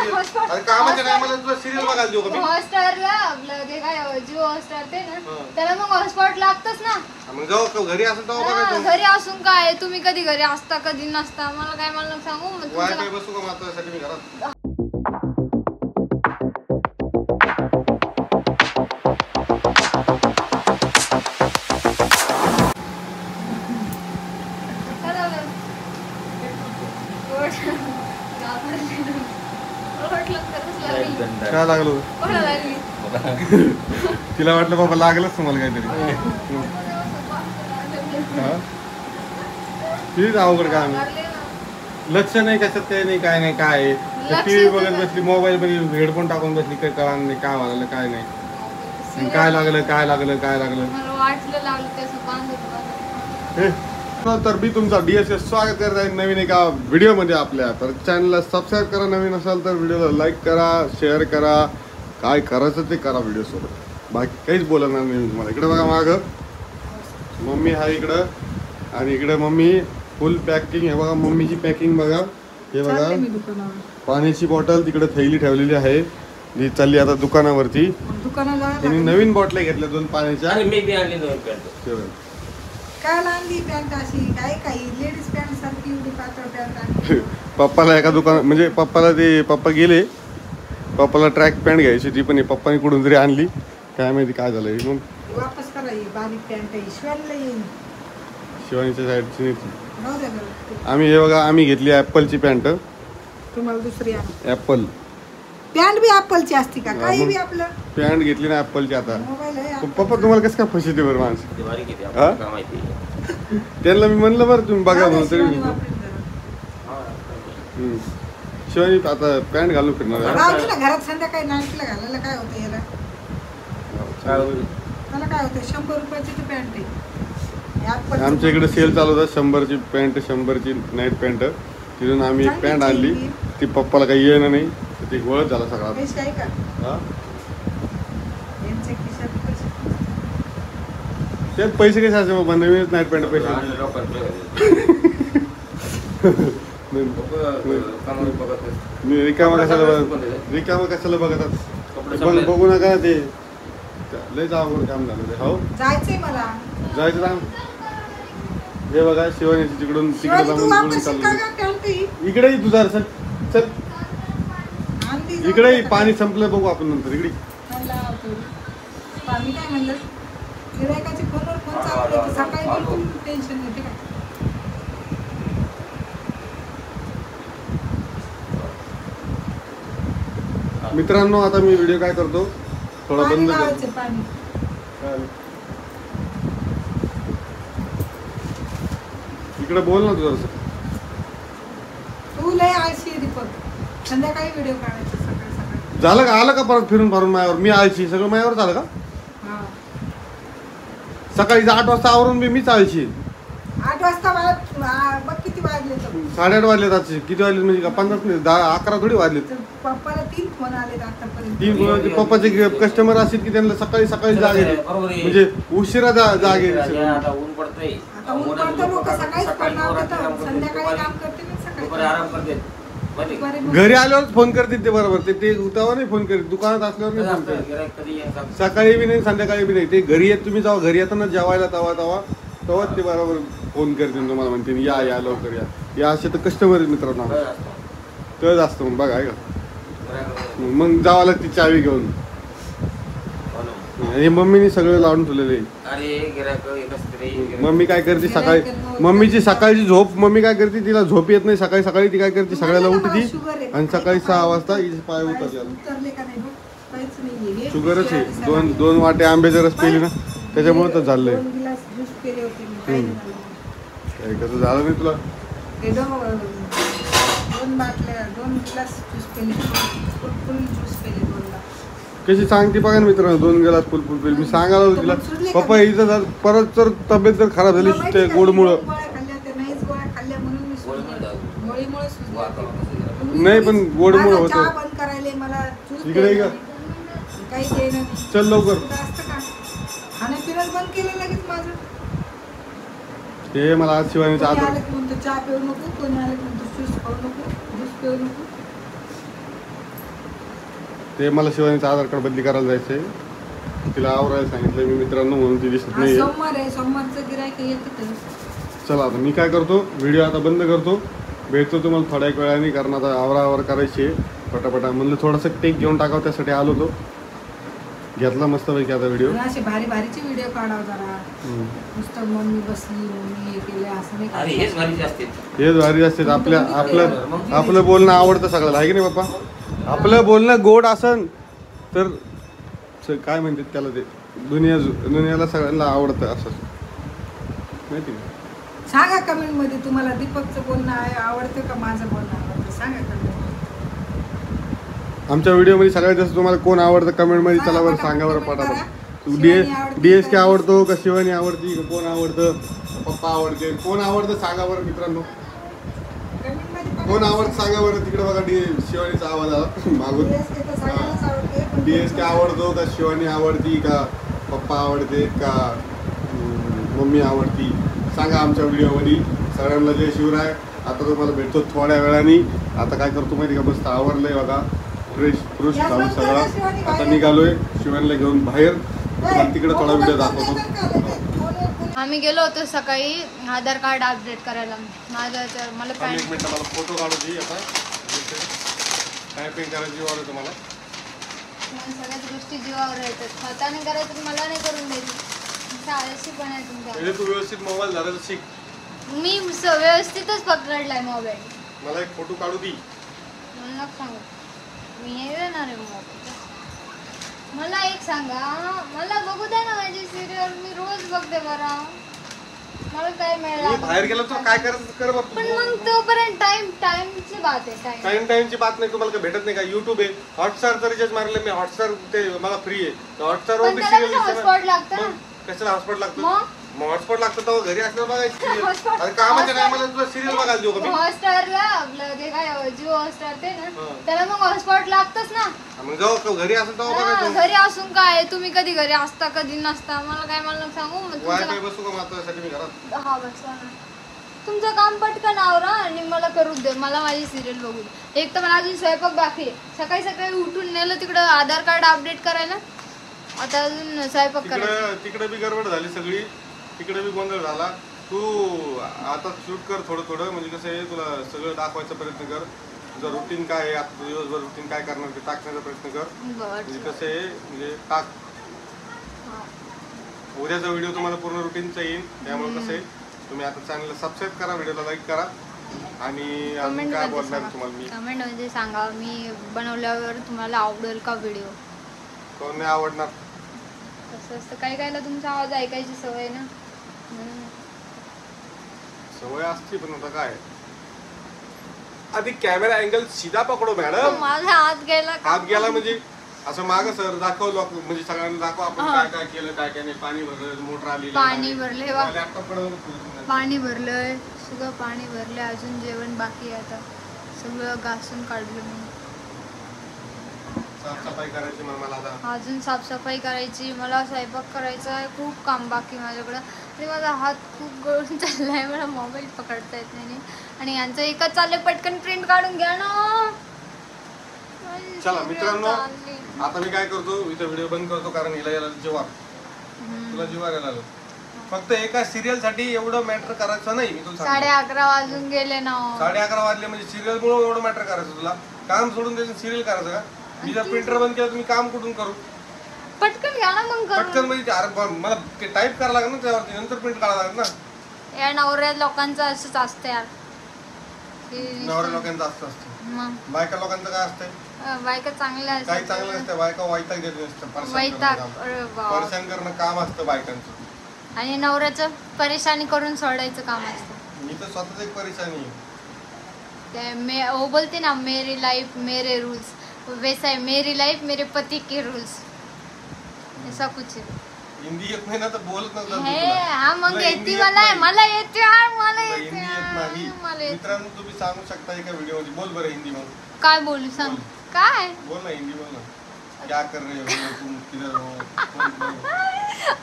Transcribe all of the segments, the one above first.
अरे कामाच्या टायमाला तुला सिरियल बघायला देऊ का मी? हॉटस्टारला आपलं ते काय जिओ हॉटस्टार ते ना त्याला मग हॉटस्पॉट लागतच ना. मग जाऊ घरी असेल तेव्हा बघायचं. घरी असून काय तुम्ही कधी घरी असता कधी नसता मला काय मला सांगू. मग वायफाय बसू का माझ्यासाठी मी घरात? काय लागलो तिला वाटलं बाबा लागलंच तुम्हाला काहीतरी. तीच अवघड काम लक्ष नाही कशात काही नाही काय नाही काय टीव्ही बघत बसली मोबाईल मध्ये हेडफोन टाकून बसली काही कळणार नाही काय व्हायला काय नाही काय लागलं काय लागलं काय लागलं. तर मी तुमचा DSS स्वागत करत आहे नवीन एका व्हिडिओमध्ये आपल्या. तर चॅनलला सबस्क्राईब करा, नवीन असाल तर व्हिडिओला लाईक करा, शेअर करा, काय करायचं ते करा व्हिडिओ सोबत. बाकी काहीच बोलणार नाही मी तुम्हाला. इकडे बघा मागं मम्मी आहे इकडं आणि इकडे मम्मी फुल पॅकिंग. हे बघा मम्मीची पॅकिंग बघा. हे बघा पाण्याची बॉटल तिकडे थैली ठेवलेली आहे. जी चालली आता दुकानावरती. त्यांनी नवीन बॉटल घेतल्या 2 पाण्याच्या. पप्पाला एका दुकान म्हणजे पप्पाला ते पप्पा गेले, पप्पाला ट्रॅक पॅन्ट घ्यायची ती पण पप्पानी कुठून तरी आणली काय माहिती काय झालंय. मग वापस करा ही बारीक पॅन्ट शिवानीच्या साईडची आम्ही हे बघा आम्ही घेतली ऍपलची पॅन्ट. तुम्हाला दुसरी ऍपल पॅन्ट बी ऍपलची असते का? काही बी आपलं पॅन्ट घेतली ना ऍपलची. आता मोबाईल आहे पप्पा तुम्हाला कसं काय फसवते बरं माणसं? त्यांना मी म्हणलं बरं तुम्ही बघा म्हणून तरी शिवानी आता पॅन्ट घालून फिरणार घरात संध्याकाळी नाईटला घालायला काय होतं याला? त्याला काय होतं 100 रुपयाची ती पॅन्ट आहे. आमच्या इकडे सेल चालू होता 100ची पॅन्ट 100ची नाईट पॅन्ट. तिथून आम्ही एक पॅन्ट आणली. ती पप्पाला काही येणं नाही ते गोळच झाला सगळा. त्यात पैसे कसे असे बाबा नवीनच नाईट पॅन्ट पैसे रिकामा कशाला बघतात बघू नका ते लयच अवघड काम झालं ते. हो जायचंय मला जायचं काम. हे बघा शिवानीची तिकडून तिकडे जाऊन इकडे तुझा चल चल इकडे पाणी संपलं बघू आपण नंतर. इकडे पाणी काय म्हणलं गिरायकाचे फोनवर फोन चालू होते सकाळी बिलकुल टेन्शन नव्हते का? मित्रांनो आता मी व्हिडिओ काय करतो थोडा बंद करतो. पाणी इकडे बोल ना तुझं. तू लय आळशी दीपक. संध्याकाळी व्हिडिओ काढायचा सकाळी सकाळी. झालं का? आलं का परत फिरून फारून मायावर? मी आळशी सगळं मायावर झालं का? सकाळी 8 वाजता आवरून मीच आळशी. 8 वाजता मग किती वाजले? 8:30 वाजले. किती वाजले म्हणजे 15 मिनिट 11 थोडी वाजले. पप्पाला 3 फोन आले आतापर्यंत. 3 फोन पप्पाचे कस्टमर असतील की त्यांना सकाळी सकाळी जाग येते म्हणजे उशिरा जाग येते. आता ऊन पडतं लोक सकाळीच पडणार संध्याकाळी काम करते सकाळी आराम करते. घरी आल्यावर फोन करतील ते बरोबर. ते तेव्हा नाही फोन करीत. दुकानात असल्यावर नाही फोन करीत. सकाळी बी नाही संध्याकाळी बी नाही. ते घरी येत तुम्ही जावा घरी येताना जेवायला तेव्हाच ते बरोबर फोन करतील तुम्हाला म्हणते या लवकर या असे तर कस्टमर आहेत मित्रांनो. तर जास्त मग बघा आहे का मग जावा लागते चावी घेऊन. हे मम्मीने सगळं लावून ठेवलेलं आहे. मम्मी काय करते सकाळी मम्मीची सकाळची झोप मम्मी काय करते तिला झोप येत नाही सकाळी सकाळी ती काय करते सगळ्याला उठती आणि सकाळी 6 वाजता हिचे पाय उतरतात. शुगरच आहे. 2 वाटे आंब्याचा रस पेली ना त्याच्यामुळे तर झालंय. कसं झालं नाही तुला? 2 ग्लास ज्यूस पेले फुल ज्यूस पेले. कशी सांगते बघा ना मित्रांनो 2 ग्लास फुल पेली. मी सांगायला होतं तिला पप्पा हिचं परत जर तब्येत जर खराब झाली गोडमुळं नाही पण गोडमुळं होतं. इकडे का चल लवकर. ते मला आज शिवानीचा ते मला शिवानीचं आधार कार्ड बदली करायला जायचंय. तिला आवरायला सांगितलं मी मित्रांनो म्हणून ती दिसत आज नाही. सोमवार आहे, सोमवारचं गिरायक येतं. चला आता मी काय करतो, व्हिडिओ आता बंद करतो. भेटतो तुम्हाला थोड्या एक वेळाने, कारण आता आवरावर करायची आहे पटापटा. म्हणलं थोडंसं टेक घेऊन टाकावं, त्यासाठी आलो तो. घेतला मस्तपैकी आता व्हिडिओ. असे भारी भारीचे व्हिडिओ काढावं जरा. नुसतं मम्मी बसली, मम्मी हे केलं असं नाही अरे करायचं. हेच भारी असते. हेच भारी असते. आपलं बोलणं आवडतं सगळ्याला, आहे की नाही पप्पा? आपलं बोलणं गोड असन तर काय म्हणतात त्याला, ते दुनियाला सगळ्यांना आवडतं असं, माहिती का? सांगा कमेंट मध्ये तुम्हाला दीपकचं बोलणं आवडतं का माझं बोलणं आवडतं, सांगा कमेंट. आमच्या व्हिडिओमध्ये सगळ्यात जास्त तुम्हाला कोण आवडतं कमेंट मध्ये चला बरं सांगा बरं पटापट. DSK आवडतो का शिवानी आवडती का कोण आवडतं, पप्पा आवडते, कोण आवडतं सांगा बरं मित्रांनो. कोण आवडतं सांगा बरं. तिकडे बघा शिवानीचा आवाज आला मागून. DSK आवडतो का शिवानी आवडती का पप्पा आवडते का मम्मी आवडती सांगा आमच्या व्हिडिओमध्ये. सगळ्यांना जय शिवराय. आता तुम्हाला भेटतो थोड्या वेळाने. आता काय करतो माहिती का, मस्त आवरलंय बघा, फ्रेश झालं सगळं. आता निघालोय शिवानीला घेऊन बाहेर. तिकडे थोडा व्हिडिओ दाखवतो. आम्ही गेलो होतो सकाळी आधार कार्ड अपडेट करायला. माझं मला एक पॅन मिनिट, मला फोटो काढू दे. आता टायपिंग करायची वाढ आहे तुम्हाला. सगळ्याच गोष्टी जीवावर येतात. हाताने करायचं मला नाही करून द्यायची. आळशी पण आहे तुमच्या. म्हणजे तू व्यवस्थित मोबाईल धरायला शिक. मी व्यवस्थितच पकडलाय मोबाईल. मला एक फोटो काढू दे. मला नको सांगू, मी हे येणार आहे मोबाईल. मला एक सांगा, मला बघू द्या ना माझी सिरियल. मी रोज बघते बरं. मला काय मी मिळालं बाहेर गेलो तर काय करायचं कर बघ. पण मग तोपर्यंत टाइमची बात आहे. टाइमची बात नाही. तुम्हाला काय भेटत नाही का? युट्यूब आहे, हॉटस्टार रिचार्ज मारले मी. हॉटस्टार ते मला फ्री आहे. हॉटस्टार वर पण त्याला हॉटस्पॉट लागतं ना. कशाला हॉटस्पॉट लागतं? मग हॉटस्पॉट लागतं तेव्हा घरी असल्यावर बघायची Hotspot- अरे कामाच्या टायमाला तुला सिरियल बघायला देऊ का मी? हॉटस्टारला आपलं जे काय जिओ हॉटस्टार ते ना, हा. त्याला मग हॉटस्पॉट लागतच ना. मग जेव्हा घरी असेल तेव्हा हा, बघायचं. घरी असून काय, तुम्ही कधी घरी असता कधी नसता, मला काय मला सांगू. मग वायफाय तुमचं बसू का माझ्यासाठी मी घरात? हा बस तुमचं काम पटकन आवरा आणि मला करू दे. मला माझी सिरियल बघू दे. एक तर मला अजून स्वयंपाक बाकी आहे. सकाळी सकाळी उठून नेलं तिकडं आधार कार्ड अपडेट करायला. आता अजून स्वयंपाक करायला. तिकडे बी गडबड झाली सगळी. तिकडे बी गोंधळ झाला. तू आता शूट कर थोडं थोडं, म्हणजे कसं आहे तुला सगळं दाखवायचा प्रयत्न कर. तुझं रुटीन काय आहे, आता दिवसभर रुटीन काय करणार ते टाकण्याचा प्रयत्न कर. म्हणजे कसं आहे, म्हणजे टाक. उद्याचा व्हिडिओ तुम्हाला पूर्ण रुटीनचा येईल. त्यामुळे कसं आहे, तुम्ही आता चॅनलला सबस्क्राईब करा, व्हिडिओला लाईक करा. आणि अजून काय बोलणार तुम्हाला मी, कमेंट मध्ये सांगा. मी बनवल्यावर तुम्हाला आवडेल का व्हिडिओ. कोण नाही आवडणार. कसं असतं, काही काहीला तुमचा आवाज ऐकायची सवय ना. सवय असते पण आता काय, आधी कॅमेरा अँगल सीधा पकडो मॅडम. माझा हात गेला. हात गेला म्हणजे असं माग सर दाखवलं, म्हणजे सगळ्यांना दाखव आपण काय काय केलं काय काय नाही. पाणी भरलं, मोटर आली, पाणी भरले, लॅपटॉप कडे पाणी भरलंय, सगळं पाणी भरलंय. अजून जेवण बाकी आहे. आता सगळं घासून काढलं मी. साफसफाई करायची मला आता. अजून साफसफाई करायची, मला स्वयंपाक करायचा आहे. खूप काम बाकी माझ्याकडं. आणि माझा हात खूप गळून चाललाय. मला मोबाईल पकडता येत नाही. आणि यांचं एकच चाललंय, पटकन प्रिंट काढून घ्या ना. चला मित्रांनो, आता मी काय करतो, इथं व्हिडिओ बंद करतो, कारण हिला यायला जीवार, तुला जीवार यायला लागलं. फक्त एका सिरियल साठी एवढं मॅटर करायचं नाही. मी तुला 11:30 वाजून गेले ना. 11:30 वाजले म्हणजे सिरियल मुळे एवढं मॅटर करायचं. तुला काम सोडून द्यायचं, सिरियल करायचं का? मी जर प्रिंटर बंद केलं तुम्ही काम कुठून करू? पटकन घ्या ना मग. पटकन म्हणजे अरे मला ते टाईप करायला लागेल ना त्यावरती, नंतर प्रिंट काढायला लागेल ना. या नवऱ्या लोकांचं असंच असतं यार. नवऱ्या लोकांचं असतं. मग बायका लोकांचं काय असतंय? बायका चांगल्या काही चांगलं नसतं. बायका वैताग देत नसतं. वैताग. अरे बाप. परेशान करणं काम असतं बायकांचं. आणि नवऱ्याचं परेशानी करून सोडायचं काम असतं. मी तर स्वतःच एक परेशानी आहे. ते वो बोलते ना, मेरी लाइफ मेरे रूल्स, वैसा है मेरी लाइफ मेरे पति के रूल्स, ऐसा कुछ है. हिंदी येत नाही ना तर बोलत नव्हतं. हा मग येते मला येते यार, मला हिंदी येत नाही. येते. मित्रांनो तुम्ही सांगू शकता एका व्हिडिओ मध्ये, बोल बरं हिंदी मध्ये. काय बोलू सांग. काय बोल ना हिंदी बोल ना. क्या कर रहे हो तुम, किधर हो?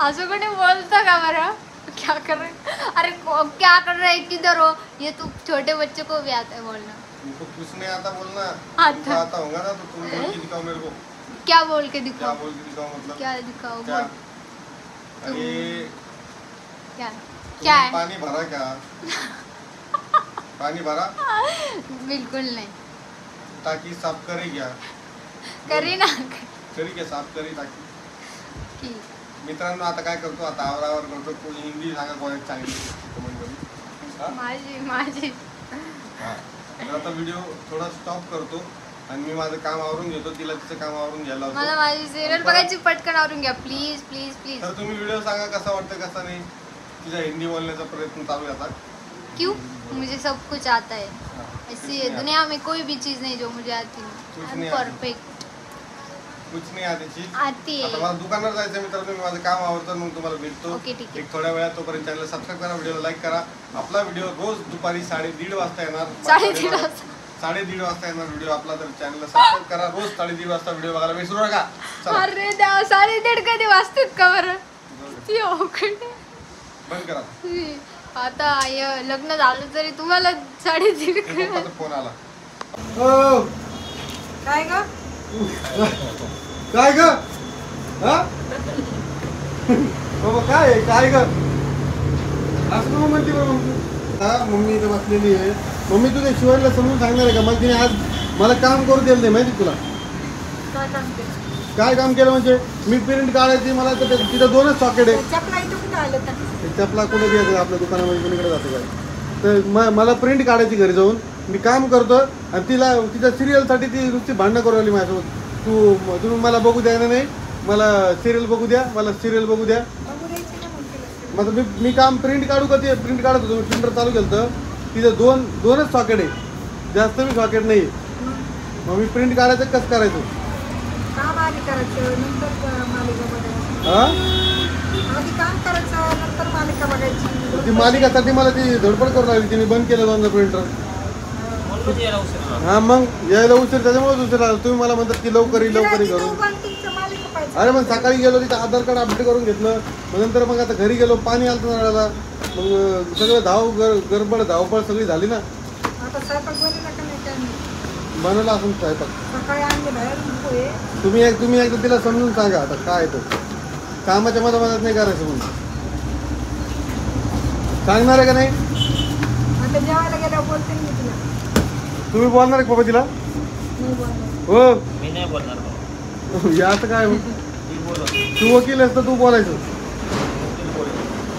असं कोणी बोलतं का बरं? क्या कर रहे, अरे क्या कर रहे, किधर हो, ये तो छोटे बच्चे को भी आता है बोलना. तुमको कुछ नहीं आता बोलना. आता आता होगा ना तो तुम बोल के दिखाओ मेरे को. क्या बोल के क्या दिखाओ? बोल के दिखाओ मतलब क्या दिखाओ? क्या? बोल. अरे क्या तुम्ही क्या है? पाणी भरा क्या? पाणी भरा बिल्कुल नहीं. टाकी साफ करे क्या? करी ना. करी क्या साफ करी टाकी? की. मित्रांनो आता काय करतो आता आवरावर करतो कोणी हिंदी सांगा कोणाची चांगली कमेंट करून हा? माझी हा. तर आता व्हिडिओ थोडा स्टॉप करतो आणि मी माझं काम आवरून घेतो तिला तिचं काम आवरून घ्यायला मला लावतो. माझी सिरियल बघायची पटकन आवरून घ्या प्लीज प्लीज प्लीज. तर तुम्ही व्हिडिओ सांगा कसा वाटतं कसा नाही तिचा हिंदी बोलण्याचा प्रयत्न चालू आहे आता. क्यों? मुझे सब कुछ आता है. हा. ऐसी है दुनिया में कोई भी चीज नहीं जो मुझे आती कुछ नहीं. नहीं I'm आती. परफेक्ट. कुछ नाही आधी चीज आती आता है. मला दुकानावर जायचं मित्रांनो मी माझं काम आवडतं मग तुम्हाला भेटतो ओके, ठीक आहे. एक थोड्या वेळात. तोपर्यंत चॅनल सबस्क्राईब करा व्हिडिओला लाईक करा. आपला व्हिडिओ रोज दुपारी 1:30 वाजता येणार. 1:30 वाजता. 1:30 वाजता येणार व्हिडिओ आपला. तर चॅनलला सबस्क्राईब करा. रोज 1:30 वाजता व्हिडिओ बघायला विसरू नका. चला अरे देवा 1:30 कधी वाजतात का बरं? ती अवघड आहे. बंद करा. आता लग्न झालं तरी तुम्हाला 1:30 पप्पाचा फोन आला. हो काय ग काय ग हा बाबा काय काय ग असं नको म्हणते बरं मग. हा मम्मी इथं बसलेली आहे. मम्मी तुझ्या शिवायला समजून सांगणार आहे का मला तिने आज मला काम करू दिलं नाही माहिती तुला. काय काम केलं? काय काम केलं म्हणजे मी प्रिंट काढायची मला तर तिथं 2च सॉकेट आहे. चपला इथं कुठं आलं तर ते चपला कुठे घ्यायचं आपल्या दुकानामध्ये कुणीकडे जातो काय तर मला प्रिंट काढायची घरी जाऊन मी काम करतो आणि तिला तिच्या सिरियलसाठी ती नुसती भांडणं करू राहिली माझ्यासोबत. तुम्ही मला बघू द्यायला नाही मला सिरियल बघू द्या मला सिरियल बघू द्या. बघू द्यायची ना मग तिला. मग मी काम प्रिंट काढू का ते प्रिंट काढत होतो मी प्रिंटर चालू केलं तर तिथं 2च सॉकेट आहे जास्त मी सॉकेट नाही. मग मी प्रिंट काढायचं कसं करायचं काम आधी करायचं नंतर मालिका बघायची. हा आधी काम करायचं नंतर मालिका बघायची. ती मालिकासाठी मला ती धडपड करू लागली ती मी बंद केलं 2दा प्रिंटर. हा मग यायला उशीर त्याच्यामुळेच उशीर आला. तुम्ही मला म्हणतात की लवकर ये लवकर ये तिथं करून. उभा आणि तुमचं मालिका पाहिजे. अरे मग सकाळी गेलो तिथं आधार कार्ड अपडेट करून घेतलं मग नंतर मग आता घरी गेलो पाणी आलं नळाला मग सगळं गडबड धावपळ सगळी झाली ना. आता स्वयंपाक बनवला का नाही काय नाही? बनवला असून स्वयंपाक. सकाळी आणले बाहेर पोहे. तुम्ही एकदा तिला समजून सांगा आता काय तर कामाच्या मधात नाही करायचं म्हणून सांगणार आहे का नाही. आता जेवायला गेल्यावर बोलते मी तुला. तुम्ही बोलणार आहे का बाबा तिला नाही बोलणार. हो मी नाही बोलणार बाबा. या असं काय मी बोलत तू वकील आहेस तर तू बोलायचं.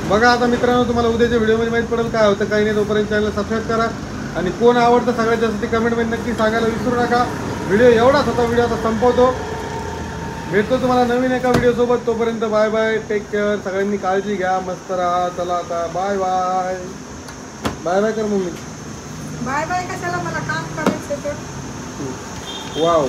बघा आता मित्रांनो तुम्हाला उद्याच्या व्हिडिओमध्ये माहित पडेल काय होतं काही नाही. तोपर्यंत चॅनल सबस्क्राईब करा आणि कोण आवडतं सगळ्यात जास्त ते कमेंटमध्ये नक्की सांगायला विसरू नका. व्हिडिओ एवढाच होता व्हिडिओ आता संपवतो. भेटतो तुम्हाला नवीन एका व्हिडिओसोबत. तोपर्यंत बाय बाय टेक केअर. सगळ्यांनी काळजी घ्या मस्त राहा. चला आता बाय बाय बाय बाय कर मम्मी. बाय बाय कशाला मला काम करायचं तर. वाव